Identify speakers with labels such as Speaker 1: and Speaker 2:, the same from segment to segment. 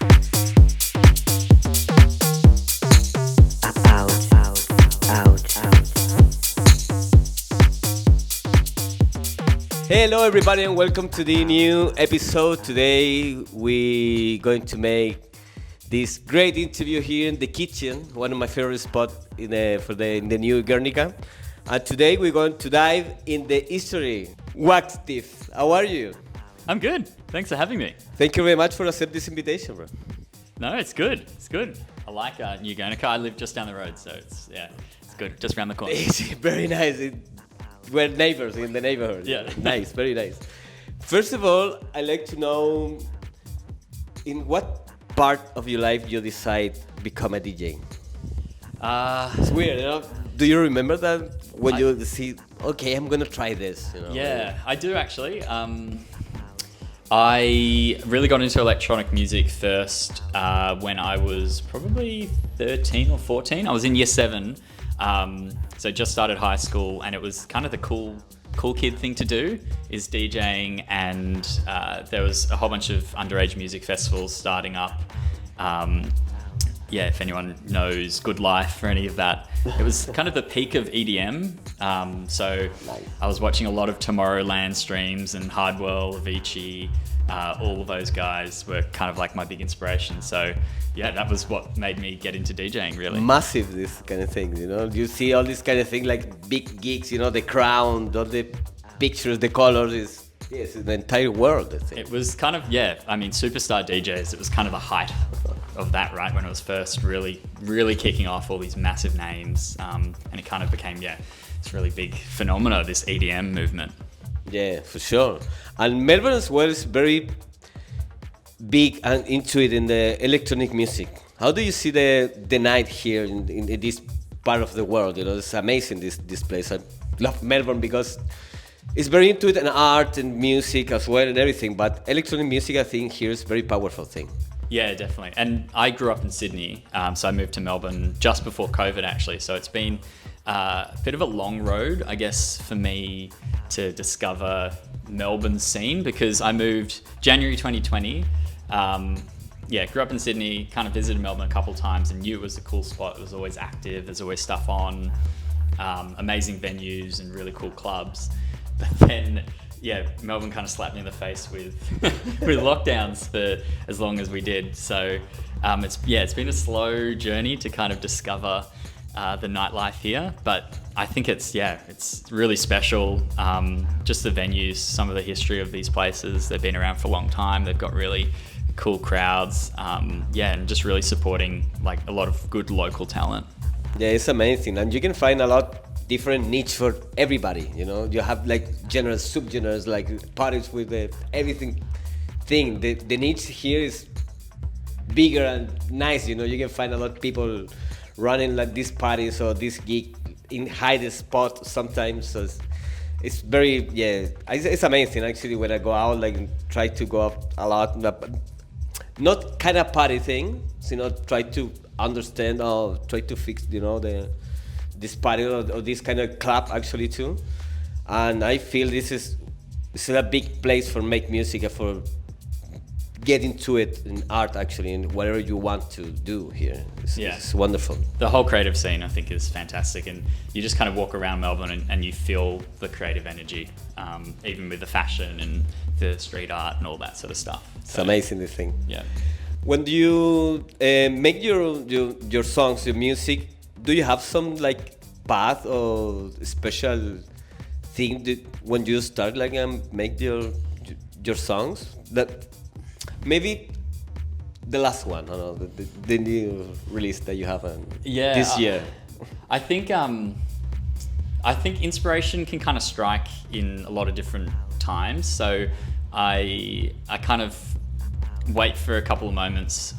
Speaker 1: Hello everybody and welcome to the new episode. Today we're going to make this great interview here in the kitchen, one of my favorite spots in the new Guernica. And today we're going to dive in the history. Wax Tiff, how are you?
Speaker 2: I'm good. Thanks for having me.
Speaker 1: Thank you very much for accepting this invitation, bro.
Speaker 2: No, it's good. It's good. I like New Guernica. I live just down the road, so it's good. Just around the corner.
Speaker 1: It's very nice. We're neighbors in the neighborhood.
Speaker 2: Yeah.
Speaker 1: Nice, very nice. First of all, I'd like to know in what part of your life you decide to become a DJ? It's weird, you know? Do you remember that when you see, okay, I'm gonna try this? You know?
Speaker 2: Yeah, I do actually. I really got into electronic music first when I was probably 13 or 14. I was in year 7. So just started high school, and it was kind of the cool kid thing to do is DJing, and there was a whole bunch of underage music festivals starting up. If anyone knows Good Life or any of that, it was kind of the peak of EDM. So I was watching a lot of Tomorrowland streams and Hardwell, Avicii, all of those guys were kind of like my big inspiration. So yeah, that was what made me get into DJing, really.
Speaker 1: Massive, this kind of thing, you know. You see all this kind of thing like big gigs, you know, the crown, all the pictures, the colors, it's the entire world, I think.
Speaker 2: It was kind of, superstar DJs, it was kind of the height of that, right? When it was first really kicking off, all these massive names, and it kind of became, this really big phenomena, this EDM movement. Yeah,
Speaker 1: for sure. And Melbourne as well is very big and into it in the electronic music. How do you see the night here in this part of the world? You know, it's amazing, this place. I love Melbourne because it's very into it, and art and music as well and everything. But electronic music, I think, here is a very powerful thing.
Speaker 2: Yeah, definitely. And I grew up in Sydney, so I moved to Melbourne just before COVID, actually. So it's been a bit of a long road, I guess, for me to discover Melbourne's scene, because I moved January 2020. Grew up in Sydney, kind of visited Melbourne a couple times and knew it was a cool spot. It was always active, there's always stuff on, amazing venues and really cool clubs. But then, Melbourne kind of slapped me in the face with with lockdowns for as long as we did. So it's been a slow journey to kind of discover the nightlife here, but I think it's really special. Just the venues, some of the history of these places, they've been around for a long time. They've got really cool crowds, and just really supporting like a lot of good local talent.
Speaker 1: Yeah, it's amazing, and you can find a lot different niche for everybody. You know, you have like genres, subgenres, like parties with everything thing. The niche here is bigger and nice. You know, you can find a lot of people running like these parties or this gig in hiding spot sometimes. So it's very, it's amazing actually when I go out, like try to go out a lot, not kind of party thing, you know, try to understand or try to fix, you know, this party or this kind of club actually too. And I feel this is a big place for make music and for get into it in art actually, and whatever you want to do here. It's wonderful.
Speaker 2: The whole creative scene I think is fantastic, and you just kind of walk around Melbourne and you feel the creative energy, even with the fashion and the street art and all that sort of stuff.
Speaker 1: It's amazing, this thing.
Speaker 2: Yeah.
Speaker 1: When you make your songs, your music, do you have some like path or special thing that when you start like make your songs that maybe the last one, I don't know, the new release that you have this year?
Speaker 2: I think inspiration can kind of strike in a lot of different times. So I kind of wait for a couple of moments.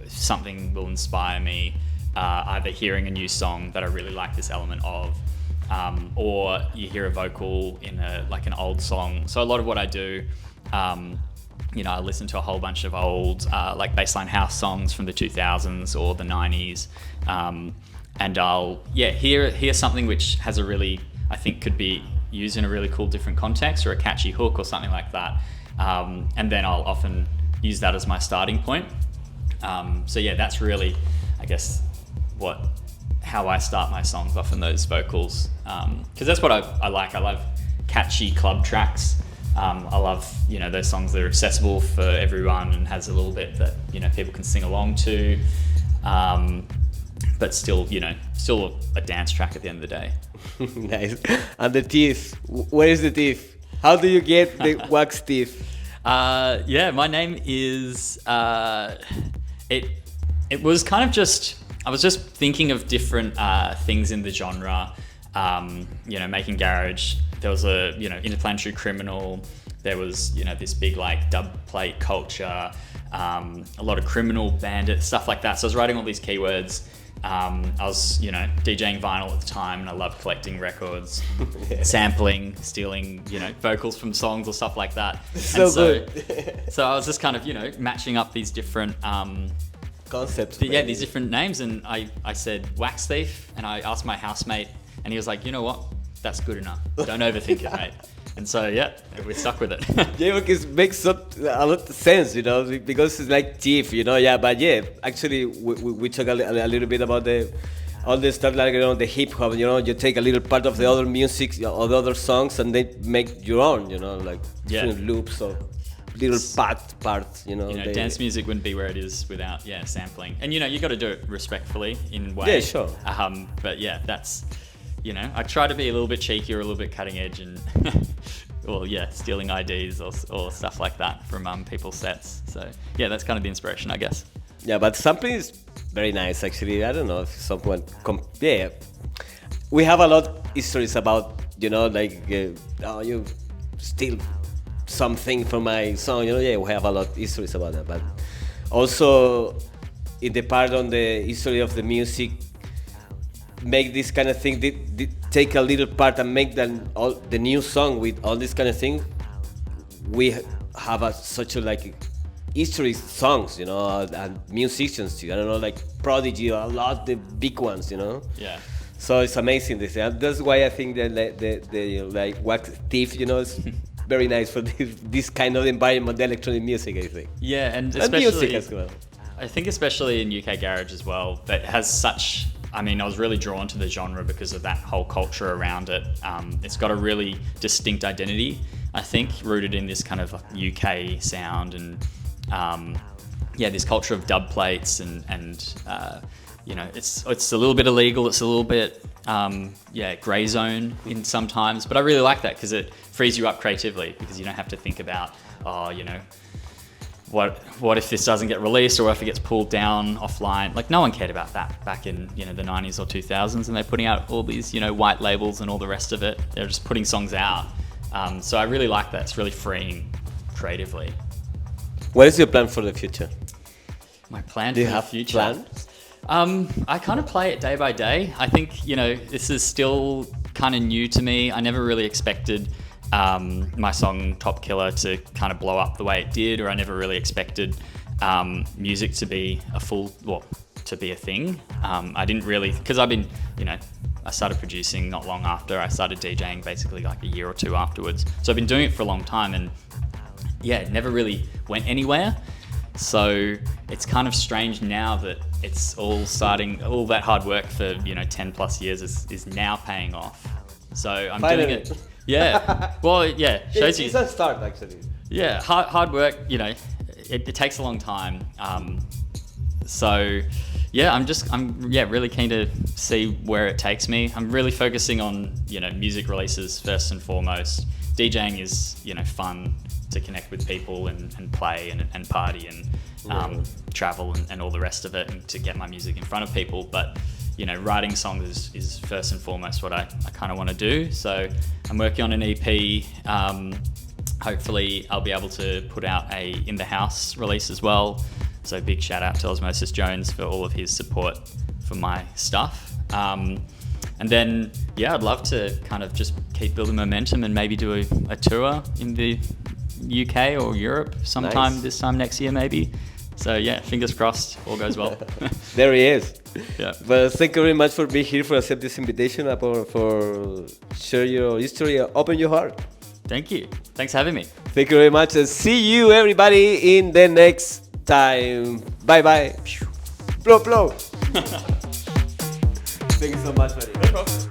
Speaker 2: Something will inspire me, either hearing a new song that I really like this element of, or you hear a vocal in an old song. So a lot of what I do, I listen to a whole bunch of old like bassline house songs from the 2000s or the 90s, and I'll hear something which has a really, I think could be used in a really cool different context or a catchy hook or something like that, and then I'll often use that as my starting point. So yeah, that's really, I guess, how I start my songs, often those vocals, because that's what I like. I love catchy club tracks. I love, those songs that are accessible for everyone and has a little bit that, people can sing along to, but still, still a dance track at the end of the day.
Speaker 1: Nice. And the teeth, where is the teeth? How do you get the wax teeth?
Speaker 2: Yeah, my name is, it was kind of just, I was just thinking of different things in the genre, making garage. There was a, Interplanetary Criminal. There was, this big like dub plate culture, a lot of criminal bandit, stuff like that. So I was writing all these keywords. I was, DJing vinyl at the time, and I loved collecting records, sampling, stealing, vocals from songs or stuff like that.
Speaker 1: So good.
Speaker 2: So I was just kind of, matching up these different
Speaker 1: concepts.
Speaker 2: These different names, and I said Wax Thief, and I asked my housemate, and he was like, you know what, that's good enough. Don't overthink it, mate. And so we're stuck with it.
Speaker 1: Yeah, because it makes a lot of sense, because it's like thief, but actually we talk a little bit about all the stuff like the hip hop, you take a little part of the other music or the other songs and they make your own, like different loops or little parts,
Speaker 2: dance music wouldn't be where it is without sampling. And you got to do it respectfully in ways.
Speaker 1: Yeah, sure.
Speaker 2: But that's, I try to be a little bit cheeky or a little bit cutting edge and stealing IDs or stuff like that from people's sets. So that's kind of the inspiration, I guess.
Speaker 1: Yeah, but sampling is very nice actually. I don't know if someone we have a lot of histories about you steal something from my song, we have a lot of histories about that. But also in the part on the history of the music, make this kind of thing, take a little part and make all the new song with all this kind of thing. We have such a history songs, and musicians too. I don't know, like Prodigy, a lot the big ones,
Speaker 2: Yeah.
Speaker 1: So it's amazing this. And that's why I think that the Wax Thief, is very nice for this kind of environment, the electronic music, I think.
Speaker 2: Yeah, and
Speaker 1: especially music as well.
Speaker 2: I think especially in UK garage as well, that has such. I was really drawn to the genre because of that whole culture around it. It's got a really distinct identity, I think, rooted in this kind of UK sound and this culture of dub plates and it's a little bit illegal. It's a little bit grey zone in sometimes, but I really like that because it frees you up creatively because you don't have to think about what if this doesn't get released or if it gets pulled down offline. Like no one cared about that back in the 90s or 2000s, and they're putting out all these white labels and all the rest of it. They're just putting songs out. So I really like that. It's really freeing creatively.
Speaker 1: What is your plan for the future?
Speaker 2: My plan
Speaker 1: Do
Speaker 2: for
Speaker 1: you
Speaker 2: the
Speaker 1: have
Speaker 2: future?
Speaker 1: plans?
Speaker 2: I kind of play it day by day. I think this is still kind of new to me. I never really expected my song Top Killer to kind of blow up the way it did, or I never really expected music to be to be a thing. I didn't really, because I've been, I started producing not long after. I started DJing basically like a year or two afterwards. So I've been doing it for a long time and it never really went anywhere. So it's kind of strange now that it's all that hard work for 10 plus years is now paying off. So I'm
Speaker 1: Finally.
Speaker 2: doing it. Yeah. Well, shows you.
Speaker 1: It's a start actually.
Speaker 2: Yeah, hard work. It takes a long time. So I'm really keen to see where it takes me. I'm really focusing on music releases first and foremost. DJing is fun to connect with people and play and party and travel and all the rest of it, and to get my music in front of people. But writing songs is first and foremost what I kind of want to do. So I'm working on an EP. Hopefully I'll be able to put out a in the house release as well. So big shout out to Osmosis Jones for all of his support for my stuff. And then, I'd love to kind of just keep building momentum and maybe do a tour in the UK or Europe sometime this time next year maybe. So fingers crossed, all goes well.
Speaker 1: There he is.
Speaker 2: Yeah.
Speaker 1: But thank you very much for being here, for accept this invitation, for share your history, open your heart.
Speaker 2: Thank you. Thanks for having me.
Speaker 1: Thank you very much, and see you everybody in the next time. Bye bye. Blow, blow. Thank you so much, buddy.
Speaker 2: No problem.